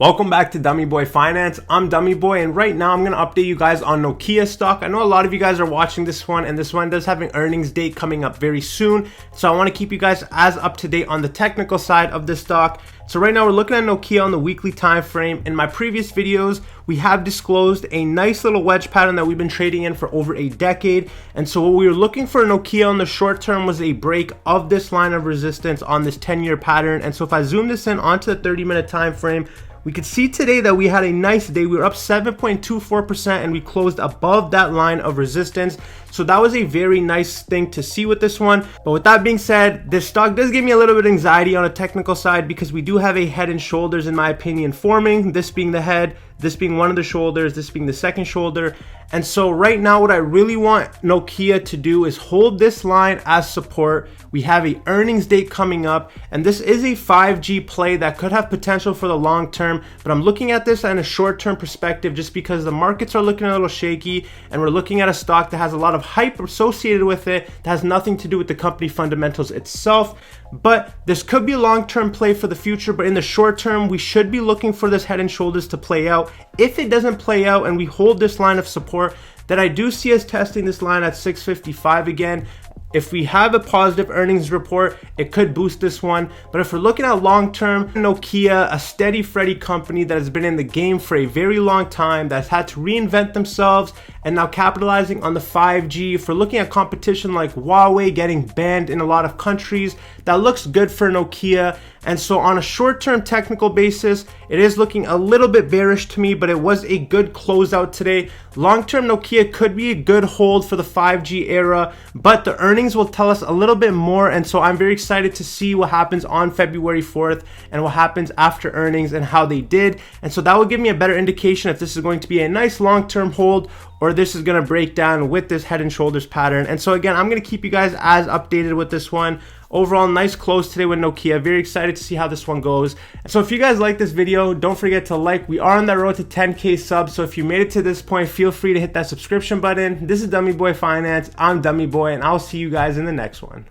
Welcome back to Dummy Boy Finance. I'm Dummy Boy, and right now I'm going to update you guys on Nokia stock. I know a lot of you guys are watching this one, and this one does have an earnings date coming up very soon. So I want to keep you guys as up to date on the technical side of this stock. So right now we're looking at Nokia on the weekly time frame. In my previous videos, we have disclosed a nice little wedge pattern that we've been trading in for over a decade. And so what we were looking for Nokia on the short term was a break of this line of resistance on this 10-year pattern. And so if I zoom this in onto the 30-minute time frame, we could see today that we had a nice day. We were up 7.24% and we closed above that line of resistance. So that was a very nice thing to see with this one. But with that being said, this stock does give me a little bit of anxiety on a technical side because we do have a head and shoulders, in my opinion, forming. This being the head, this being one of the shoulders, this being the second shoulder. And so right now what I really want Nokia to do is hold this line as support. We have a earnings date coming up, and this is a 5G play that could have potential for the long term, but I'm looking at this in a short-term perspective just because the markets are looking a little shaky, and we're looking at a stock that has a lot of hype associated with it that has nothing to do with the company fundamentals itself. But this could be a long-term play for the future, but in the short term, we should be looking for this head and shoulders to play out. If it doesn't play out and we hold this line of support, then I do see us testing this line at 655 again. If we have a positive earnings report, it could boost this one. But if we're looking at long-term, Nokia, a steady Freddy company that has been in the game for a very long time, that's had to reinvent themselves and now capitalizing on the 5G. If we're looking at competition like Huawei getting banned in a lot of countries, that looks good for Nokia. And so on a short-term technical basis, it is looking a little bit bearish to me, but it was a good closeout today. Long-term Nokia could be a good hold for the 5G era, but the earnings will tell us a little bit more. And so I'm very excited to see what happens on February 4th and what happens after earnings and how they did. And so that will give me a better indication if this is going to be a nice long-term hold or this is going to break down with this head and shoulders pattern. And so again, I'm going to keep you guys as updated with this one. Overall, nice close today with Nokia. Very excited to see how this one goes. So if you guys like this video, don't forget to like. We are on that road to 10K subs. So if you made it to this point, feel free to hit that subscription button. This is Dummy Boy Finance. I'm Dummy Boy, and I'll see you guys in the next one.